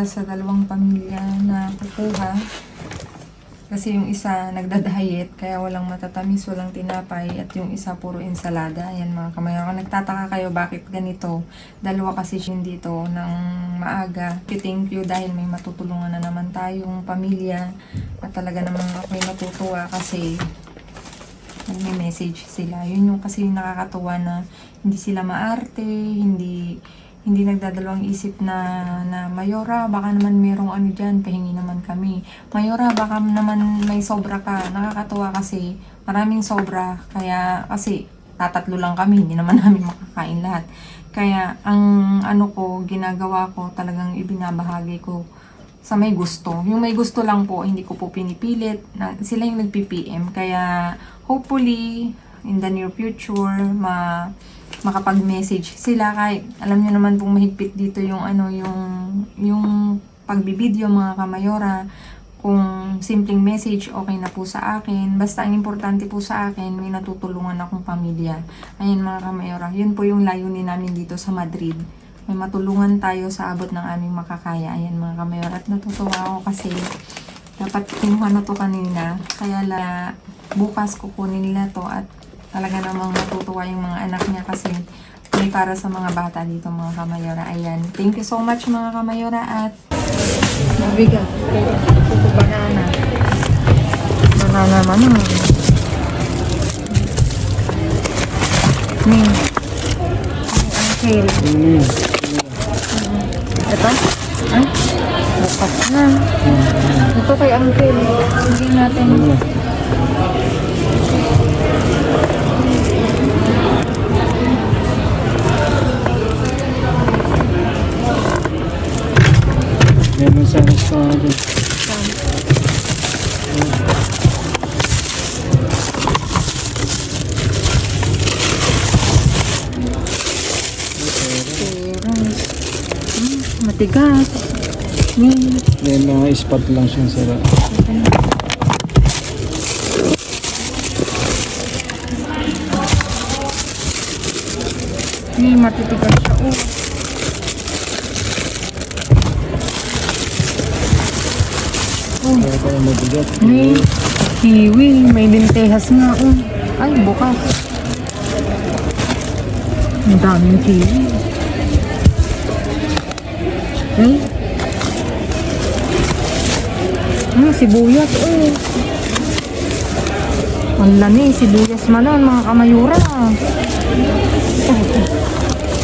para sa dalawang pamilya na kukuha. Kasi yung isa nagda-diet, kaya walang matatamis, walang tinapay, at yung isa puro ensalada. Ayan mga kamayor. Kung nagtataka kayo bakit ganito, dalawa kasi yun dito ng maaga. Thank you dahil may matutulungan na naman tayong pamilya. At talaga naman ako'y natutuwa kasi may message sila. Yun yung kasi yung nakakatuwa na hindi sila maarte, hindi nagdadalawang isip na Mayora, baka naman merong ano dyan, pahingi naman kami. Mayora, baka naman may sobra ka. Nakakatuwa kasi maraming sobra. Kaya kasi tatatlo lang kami, hindi naman namin makakain lahat. Kaya ang ano ko, ginagawa ko, talagang ibinabahagi ko sa may gusto. Yung may gusto lang po, hindi ko po pinipilit. Sila yung nagpi-PM. Kaya hopefully, in the near future, makapag-message sila kahit alam niyo naman pong mahigpit dito yung ano yung pagbibideo mga kamayora. Kung simpleng message okay na po sa akin, basta ang importante po sa akin may natutulungan akong pamilya. Ayan mga kamayora, yun po yung layunin namin dito sa Madrid, may matulungan tayo sa abot ng aming makakaya. Ayan mga kamayora, at natutuwa ako kasi dapat kinuha na to kanina, kaya bukas kukunin nila to at talaga namang matutuwa yung mga anak niya kasi may para sa mga bata dito mga kamayora. Ayan. Thank you so much mga kamayora at mabigat. Ito banana. Banana naman. Ang kale. Ito? Ay? Bukas na. Ito kay Uncle. Hindi natin. Meron sa restaurant. Matigas. May mga spot lang siyang sira. Matitigas siya. Kaya tayo mabigat. May kiwi. May lintehas nga. Ay, bukas. Ang daming kiwi. Sibuyas. Ang lani, sibuyas manon mga kamayura.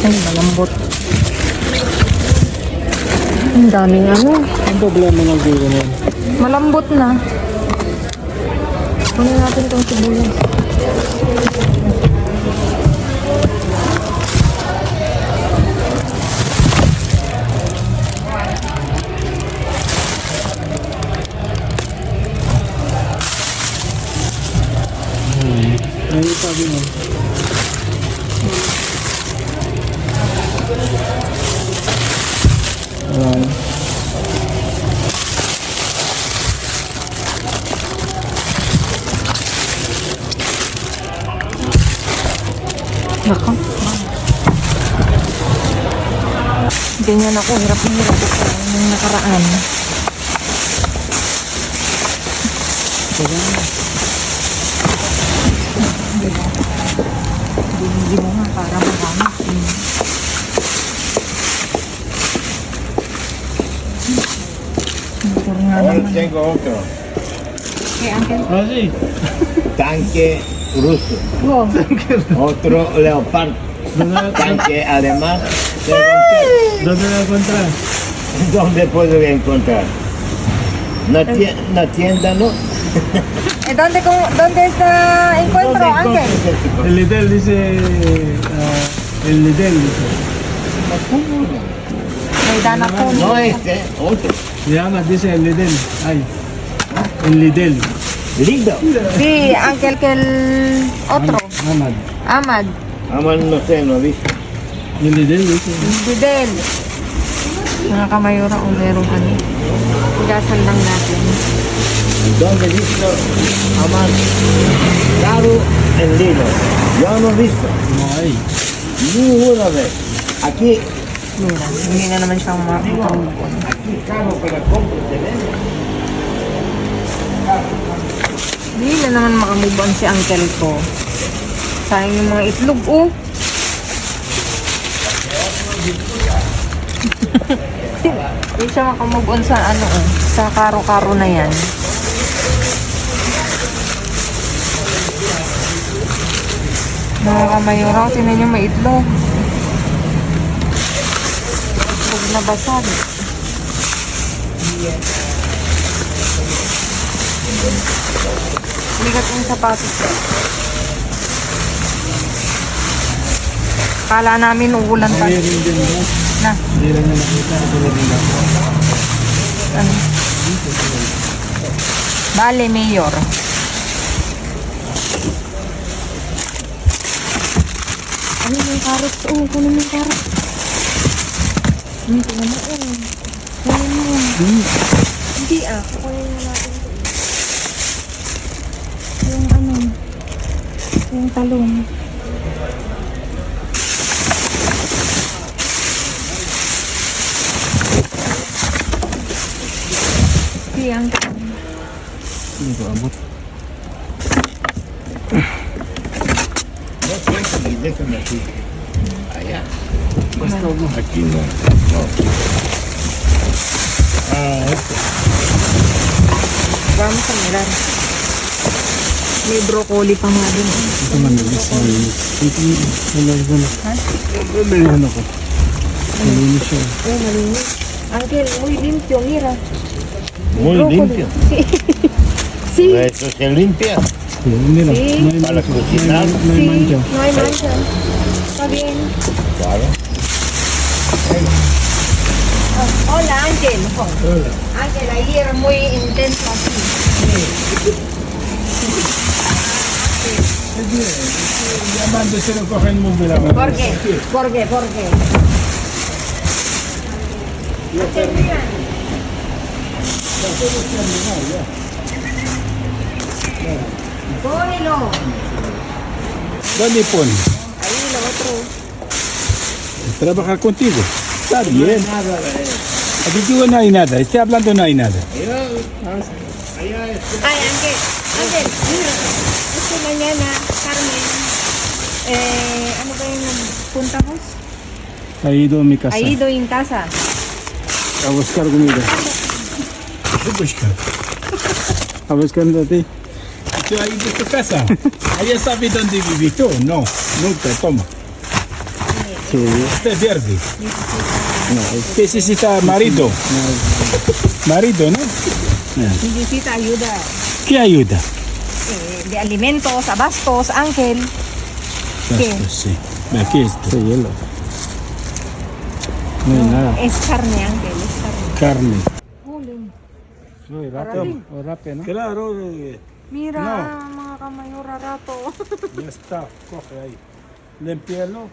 Ay, malambot. Ang daming ano. Ang problema ng gulo mo? Malambot na. Kunin natin itong sibuyas. Ano yung sabi mo? Ayan. Nako. Ganyan ako, hirap na hirap ako nung nakaraan. Hindi mo nga para magamit. Ahora tengo otro. Okay, Uncle. Ah, sí. Tanque ruso. Wow. Otro leopard. Tanque alemán. ¿Dónde la encuentras? ¿Dónde puedo encontrar? ¿Una tienda, no? ¿Dónde está encuentro, Uncle? El Lidl dice... el Lidl dice. May dana po. No este, otro. Se llama, dice el Lidl. Ay. El Lidl. Lindo. Sí, Uncle, que el otro. Ahmad. Ahmad. Aman no sé, no he visto. El Lidl dice. Fidel. Mga kamayura o merong ano. Tigasan lang natin. ¿Dónde he visto? Aman. Caro en Lilo. Yo no he visto. No hay. Ninguna vez. Aquí Mira, hindi na naman siyang makamubon. Caro per la compra tenendo. Hindi na naman makamubon si uncle ko. Sayang yung mga itlog, oh. Hindi siya makamubon sa ano, oh. Sa karo-karo na yan. Mga kamayura, tinan nyo may itlog. Itlog na basag. Bigat yung sapatos. Kala namin uulan pa. Mayroon din mo. Na, Hindi lang na nakita. Ito na rin ako. ano? Bale, Mayor. Ano yung carrots? Oh, kunin mo yung carrots. Kunin mo, oh. Kunin mo. Hindi kukunin na natin ito. Yung ano, yung talong. Siyang. Hindi ko abot. No, questi déjame aquí. Allá. Basta huwag mo. Aquí no. No. Ah, este. Vamos a mirar. May broccoli pa nga din. Ito malinis. Malinis. Ito malinis. Ha? Malinis ako. Malinis siya. Oh, malinis. Uncle, muy limpio, mira. Muy Brócoli. limpio. Sí. Esto se limpia. Mira. Sí. No hay Para mancha. cocinar. No hay Sí, mancha. no hay mancha. Está bien. Claro. Oh, hola, Ángel. Hola. Ángel, ayer muy intenso así. Llamando se lo cogen muy de la mano. ¿Por qué? ¿Por qué? ¿Por qué? Ángel, mira. Cógelo. ¿Dónde pone? Ahí lo otro. Trabaja contigo. Está bien. Aquí digo no hay nada. Estoy hablando no hay nada. Ay, Ángel, mira. Es que mañana, Carmen, ano ba yung puntamos? Ha ido a mi casa. Ha ido en casa. A buscar comida. ¿Qué buscar? A buscar a ti. Yo ahí de tu casa. Allá sabe dónde viví tú. No, nunca. Toma. Sí. Este es verde. No, necesita marido. Marido, ¿no? Necesita ayuda ¿Qué ayuda? de alimentos, abastos, Ángel. ¿Qué? Sí. Aquí está. Hielo. No hay nada. Es carne, Ángel, es carne. Carne. Huli. Muy rápido. rápido, ¿no? Claro. Mira, No. mga kamayo rato. Ya está. Coge ahí. Limpiarlo.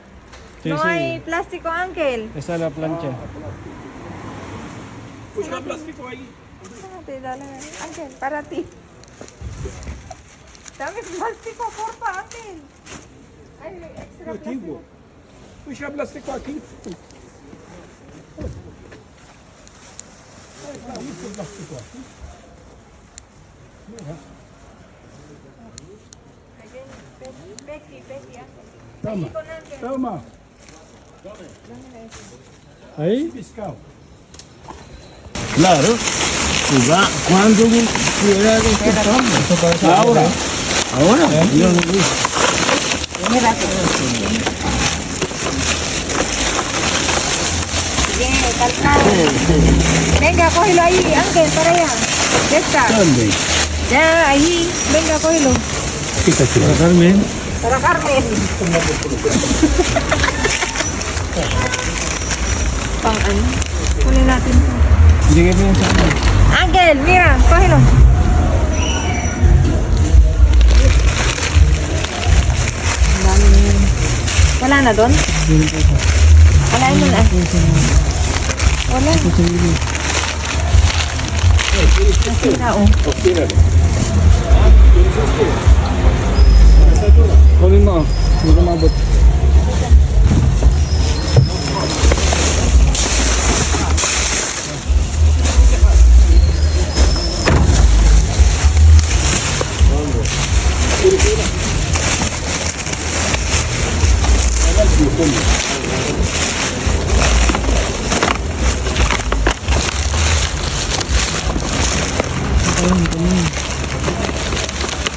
No hay plástico, Ángel. Esa es la plancha. Busca plástico ahí. Dale, dale, Ángel, para ti. Dame plástico, porfa, Ángel. Hay extra Yo tengo. plástico. Busca plástico aquí. Plástico aquí. Becky, Ángel. Toma. Con Ángel. Toma. Ahí. Pescado. Claro. Cuando quiera Ahora. Ahora. Yo no vi. Mira. Bien, calcado. Venga, cógelo ahí, Ángel, para allá. Ya está. ¿Dónde? Ya, ahí. Venga, cógelo. Quítate. Para Carmen. Para Carmen. Pang ano? Kunin natin ito. Hindi ka rin sa akin. Ángel, mira, cógelo. Ang dami na yun. Wala na doon? Wala mo na. Wala. Nasira, oh. Kunin mo. Hindi ko mabot.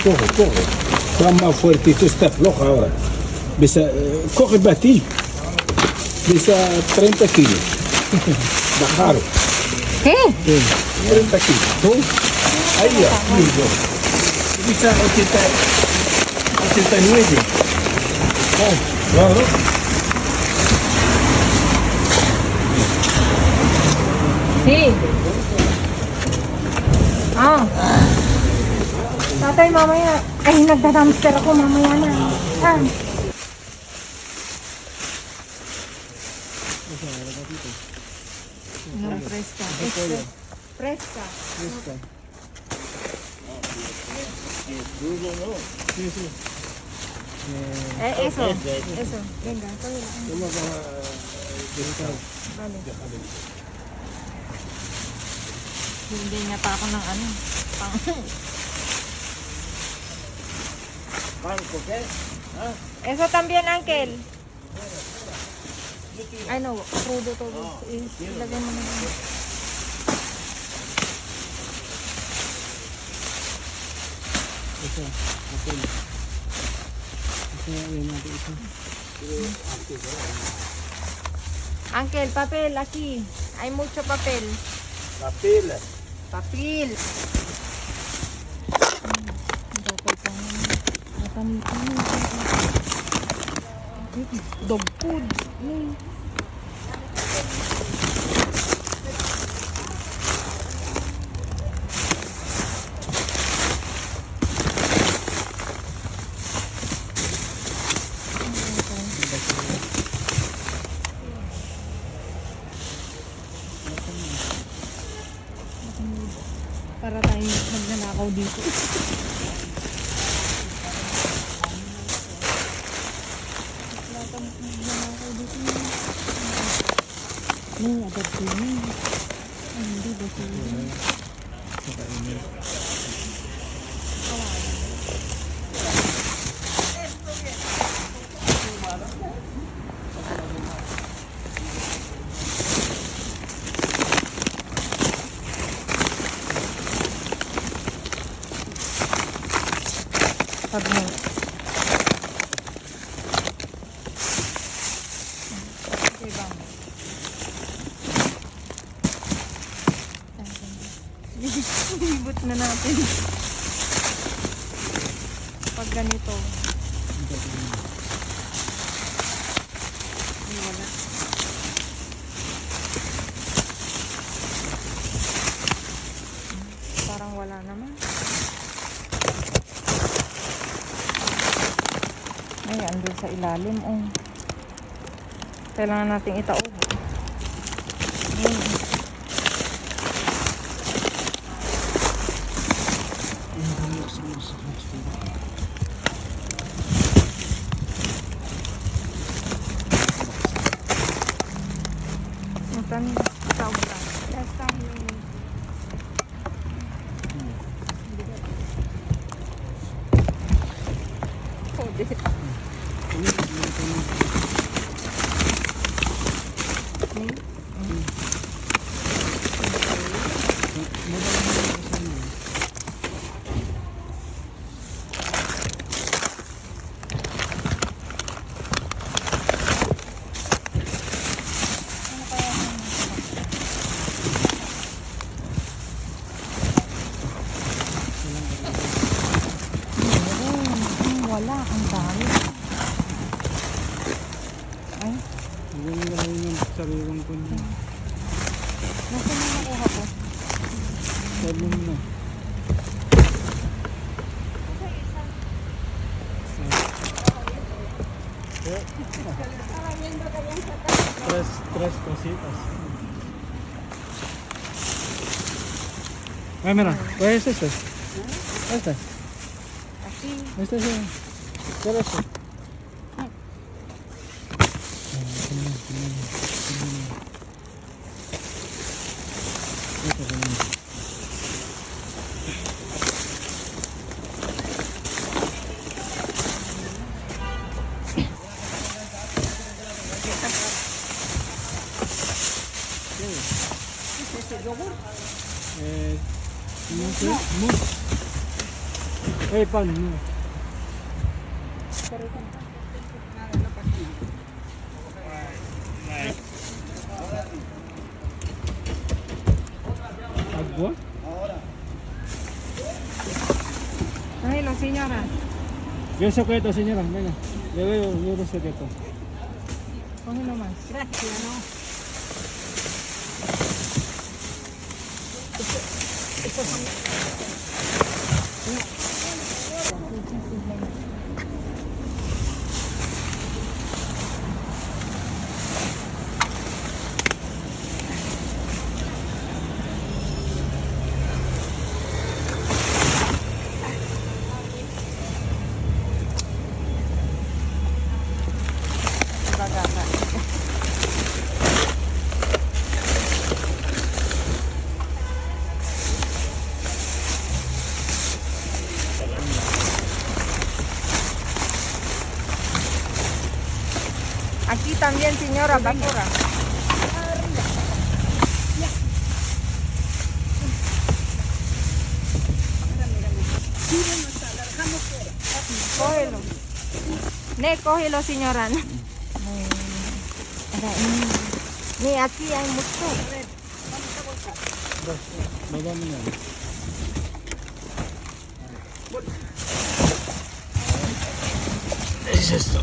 Corre, corre. Está más fuerte, tú estás floja ahora. Corre para ti. Pesa 30 kilos. Bajaron. ¿Qué? 30 kilos. ¿Tú? Ahí ya, listo. Pesa 89. Claro. Sí. Ah. Tatay, mamaya. Ay, nagda-dumpster ako mamaya na. Ah. No, fresca. Fresca. Eso. Venga, vale. Hindi niya pa ako ng ano. Eso también, Uncle. Ay, no. Crudo to. Ilagay mo na yun. Uncle, papel aquí. Hay mucho papel. La pila. Papel. Dog food. Para tayo magnanakaw dito. May agad sini. Hindi ba sini? Pag mo. Okay, vamos. Ibot na natin. Pag ganito. Ay, wala. Parang wala naman. Ay, andun sa ilalim. Oh. Kailangan nating itaob. Kan tahu kan? Dasar ini. Wala, ang dami. Ay. Hindi na lang yung sariwang ko niya. Nasaan na nakuha ko? Sabi mo na. Tres cositas. Ay, mira, ¿cuál es este? Este. Aquí. Este es el. ¿Cuál es este? Pan, no. Agua? Hello, señora. Yo saco esto, señora, venga. Le doy yo saco esto. Cógelo más. Aquí también, señora, basura. Cógelo. Cógelo, señora. Aquí hay mucho. Es esto.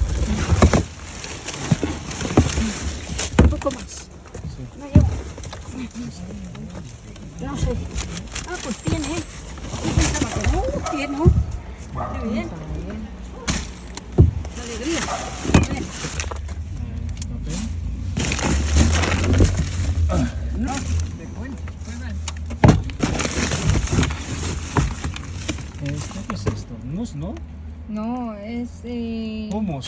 Un poco más. No llevo. No sé. Ah, pues tiene. Yo pensaba que no, tiene. Muy bien. Alegría. Bien. No, de bueno. ¿Qué es esto? Mus, ¿no? No, es... Hummus.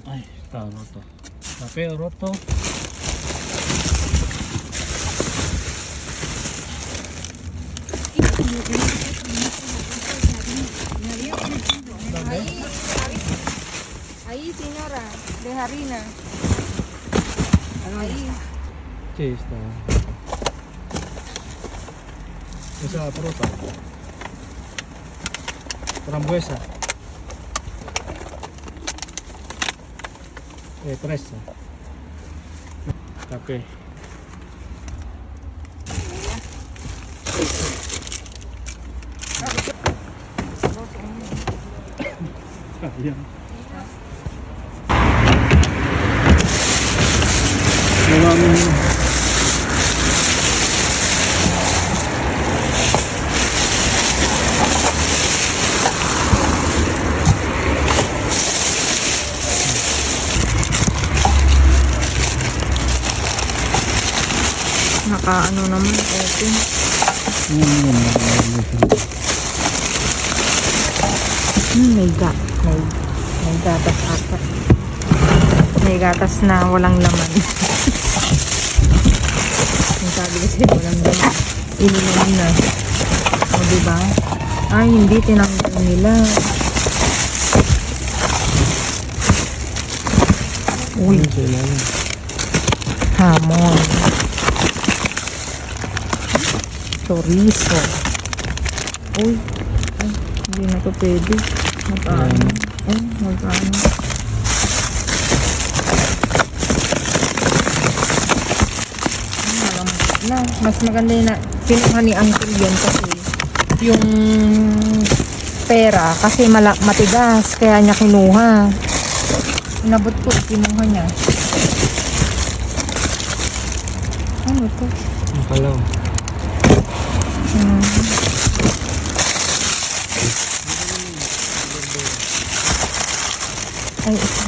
Ay, está roto. Papel roto. Ahí, señora, de harina. Ahí. Sí, está. Esa fruta. Frambuesa. Fresa. Café. Ayan. Naka-ano naman, open. May gatas ata. May gatas na walang laman. Yung sabi kasi walang laman. Ininom na. O diba? Ay, hindi tinanggal nila. Uy, hamon. Chorizo. Uy, ay, hindi na to pwede. Magkano? Ay, magkano? Na, mas maganda yun na kinuha ni Uncle yun kasi yung pera kasi matigas kaya niya kinuha. Inabot ko, kinuha niya. Ano to? Makalaw. Ay, ito.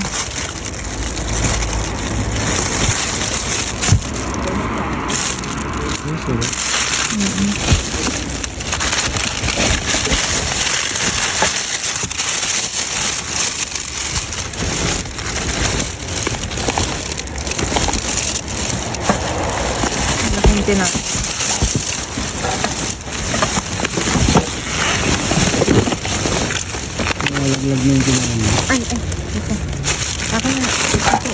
Laking tinak. Nalaglag na yung kinain. Ay, ito. Ako na. Ito.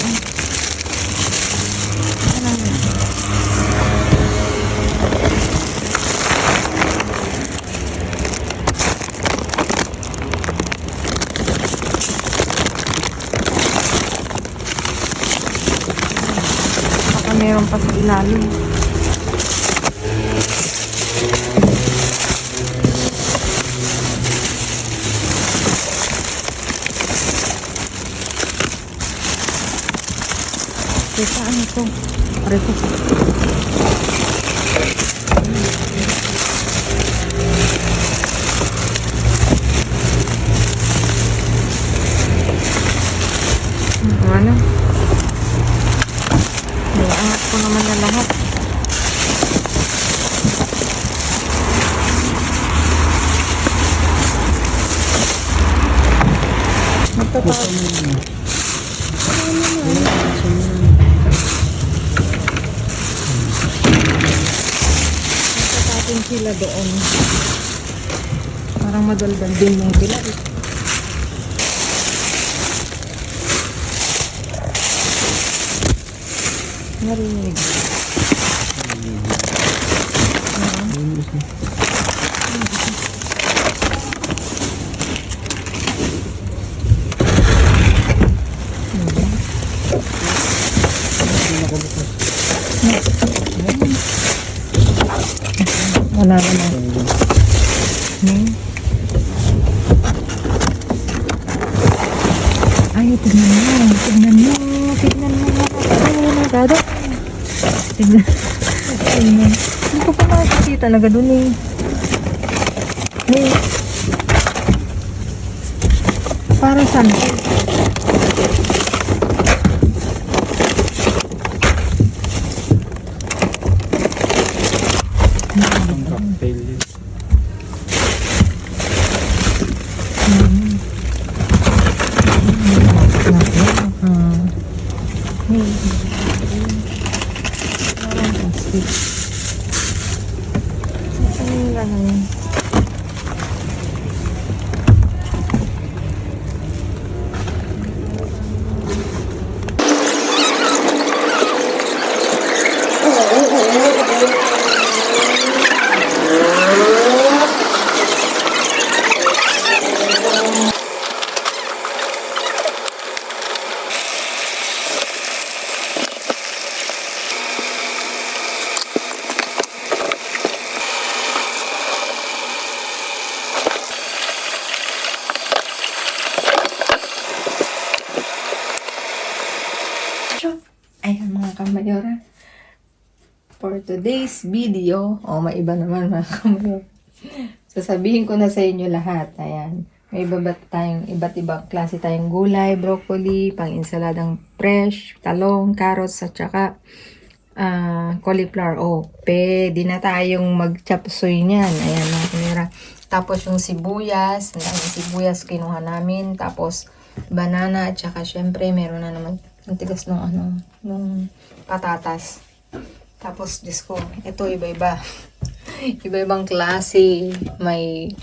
Ano na? meron pa sa ilalim. Kita ano to? Rito. Ano? Naiangat ko naman na lahat. Magtatatin sila doon. Parang madaldal din yung pilar. Narinig. Wala naman. Ay, tignan mo. Tignan mo. Tignan mo. Nagado. Tignan. Tignan. Hindi ko pa makikita talaga dun eh. Para saan? Ayan mga kamayora. For today's video, may iba naman mga kamayora. Sasabihin ko na sa inyo lahat. Ayan. May iba't ibang klase tayong gulay, broccoli, pang-insaladang fresh, talong, carrots, at saka cauliflower. Pwede na tayong mag-chop suey niyan. Ayan mga kamayora. Tapos yung sibuyas, sibuyas kinuha namin. Tapos banana, at saka syempre meron na naman ang tigas ng nung patatas. Tapos, Diyos ko, ito iba-iba. Iba-ibang klase. May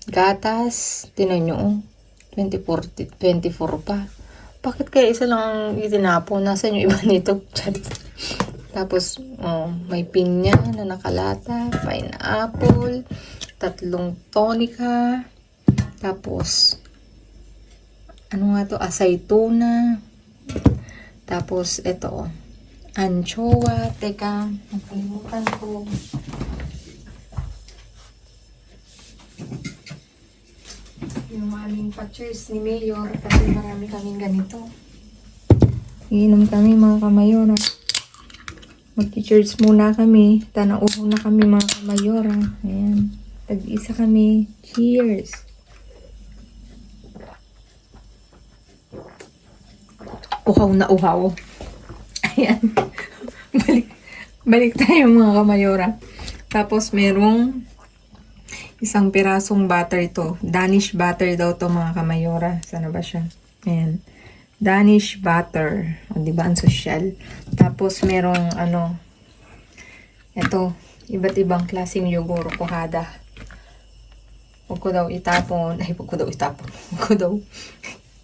gatas. Tinan nyo, 24 pa. Bakit kaya isa lang ang itinapon? Nasaan yung iba nito? Tapos, may pinya na nakalata, pineapple, 3 tonica, tapos, asaytuna. Tapos, ito, anchoa. Teka, nakalimutan ko. Yung aming pa-cheers ni Mayor, kasi marami kaming ganito. Iinom kami mga kamayora. Mag-cheers muna kami. Tanauho na kami mga kamayora. Ayan. Tag-isa kami. Cheers! Uhaw na uhaw. Ayan. Balik tayo mga kamayora. Tapos merong isang pirasong butter ito. Danish butter daw to mga kamayora. Sana ba siya? Ayan. Danish butter. O, diba ang sosyal? Tapos merong ito. Iba't ibang klaseng yogurt. Kuhada. Huwag ko daw itapon. Huwag ko daw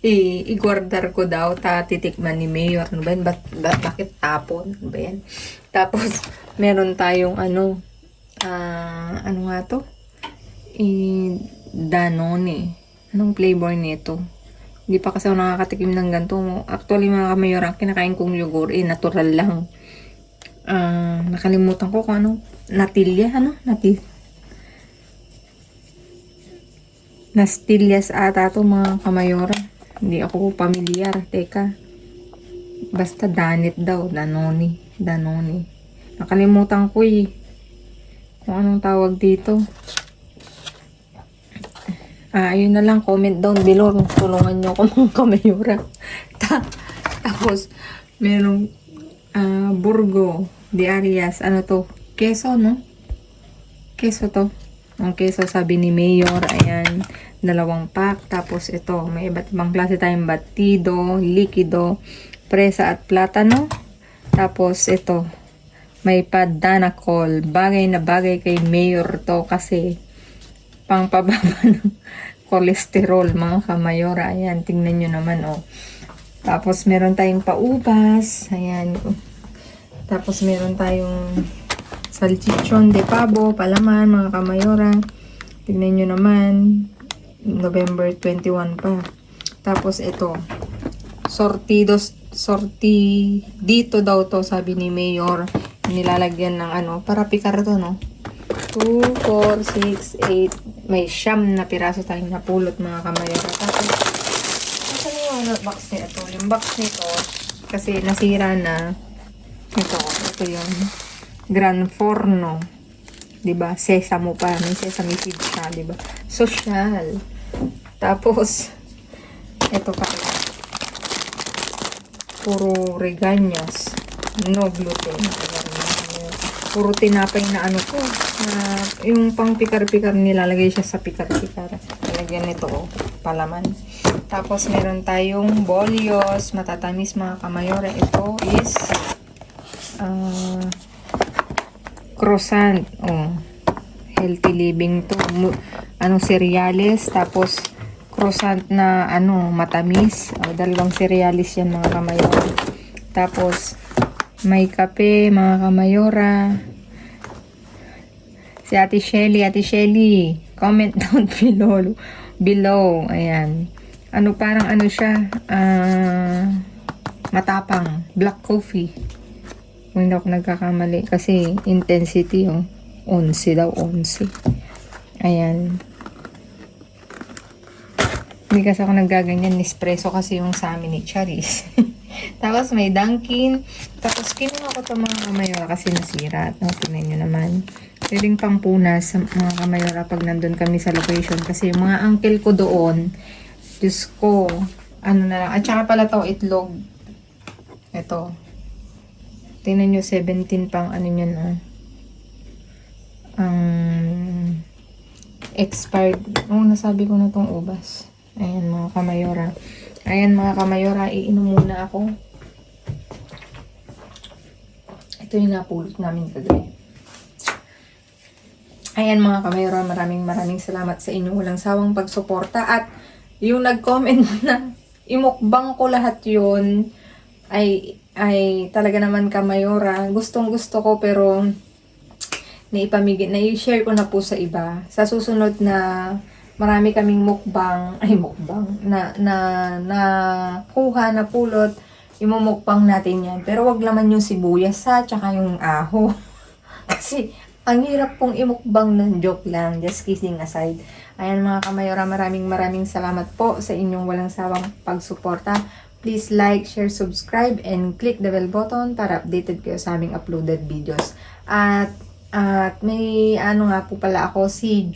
i-guardar ko daw, titikman ni Mayor. Ano ba yan? Bakit tapon? Ano ba yan? Tapos, meron tayong ano nga to? Danone. Anong flavor nito? Hindi pa kasi ako nakakatikim ng ganito. Actually, mga kamayor, ang kinakain kong yogurt, natural lang. Nakalimutan ko kung ano. Natilya, ano? Nastillas ata to mga kamayora. Hindi ako pamilyar. Teka. Basta Danit daw. Danone. Nakalimutan ko eh. Kung anong tawag dito. Ayun na lang. Comment down below. Tulungan nyo ako mga kamayora. Tapos, merong Burgo de Arias. Ano to? Queso, no? Queso to. Ang queso sabi ni Mayor, ayan, 2 pack. Tapos ito, may iba't ibang klase tayong batido, likido, presa at platano. Tapos ito, may padanacol. Bagay na bagay kay Mayor to kasi pangpababa ng kolesterol, mga kamayora. Ayan, tingnan nyo naman, oh. Tapos meron tayong paubas. Ayan. Tapos meron tayong salchichon de pavo, palaman, mga kamayora. Tignan nyo naman. November 21 pa. Tapos ito. Dito daw to, sabi ni Mayor. Nilalagyan ng ano, para pikar to, no? 2, 4, 6, 8. May 9 na piraso tayong napulot, mga kamayora. Tapos, nasan yung box nito? Yung box nito, kasi nasira na. Ito yung Gran Forno. 'Di ba? Sesamo pa, may sesame seed siya, 'di ba? Social. Tapos ito pa. Puro regaños. No gluten. Puro tinapay na ano ko. Na yung pang pikar-pikar nilalagay siya sa pikar-pikar. Talagyan nito, oh, palaman. Tapos meron tayong bolyos, matatamis, mga kamayora. Ito is croissant, healthy living to, cereales, tapos croissant na matamis, 2 cereales yan, mga kamayora. Tapos may kape, mga kamayora. Si Ate Shelly, comment down below, ayan, parang siya, matapang, black coffee. Kung hindi ako nagkakamali. Kasi intensity, 11 daw, 11. Ayan. Hindi kasi ako naggaganyan. Nespresso kasi yung sa amin ni Charis. Tapos may Dunkin. Tapos kinuha ko ito, mga kamayora, kasi nasira. Tingnan nyo naman. Pwedeng pangpunas, mga kamayora, pag nandun kami sa location. Kasi yung mga uncle ko doon, Diyos ko, na lang. At saka pala to, itlog. Ito. Tingnan nyo, 17 pang yan, expired. Nasabi ko na tong ubas. Ayan, mga kamayora. Ayan, mga kamayora, iinom muna ako. Ito yung napulot namin kagabi. Ayan, mga kamayora, maraming salamat sa inyong walang sawang pagsuporta. At yung nag-comment na imukbang ko lahat yun, ay talaga naman kamayora. Gustong gusto ko, pero na-share ko na po sa iba. Sa susunod na marami kaming mukbang na kuha, na pulot, imumukbang natin yan. Pero wag naman yung sibuyas tsaka yung aho. Kasi ang hirap pong imukbang ng, joke lang, just kidding aside. Ayan, mga kamayora, maraming salamat po sa inyong walang sawang pagsuporta. Please like, share, subscribe, and click the bell button para updated kayo sa aming uploaded videos. At may nga po pala ako, si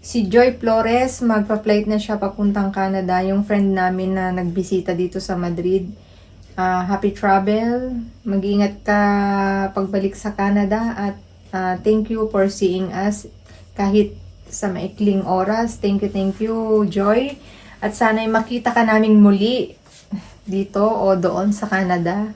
Joy Flores, magpa-flight na siya papuntang Canada. Yung friend namin na nagbisita dito sa Madrid. Happy travel. Mag-ingat ka pagbalik sa Canada. At thank you for seeing us kahit sa maikling oras. Thank you, Joy. At sana'y makita ka naming muli dito o doon sa Canada.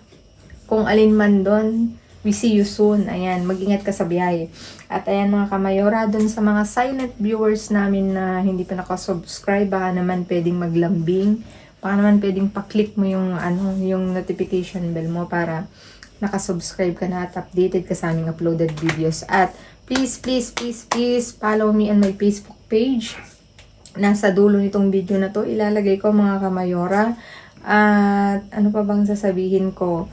Kung alin man doon, we see you soon. Ayan, mag-ingat ka sa biyahe. At ayan, mga kamayora, doon sa mga silent viewers namin na hindi pa nakasubscribe, baka naman pwedeng maglambing. Baka naman pwedeng pa-click mo yung, yung notification bell mo para nakasubscribe ka na at updated ka sa aming uploaded videos. At please follow me on my Facebook page. nasa dulo nitong video na to, ilalagay ko mga kamayora. At ano pa bang sasabihin ko?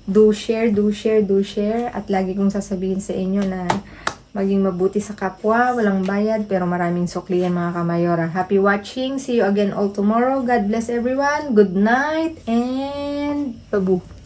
Do share, do share, do share. At lagi kong sasabihin sa inyo na maging mabuti sa kapwa, walang bayad, pero maraming suklian mga kamayora. Happy watching. See you again all tomorrow. God bless everyone. Good night and babu.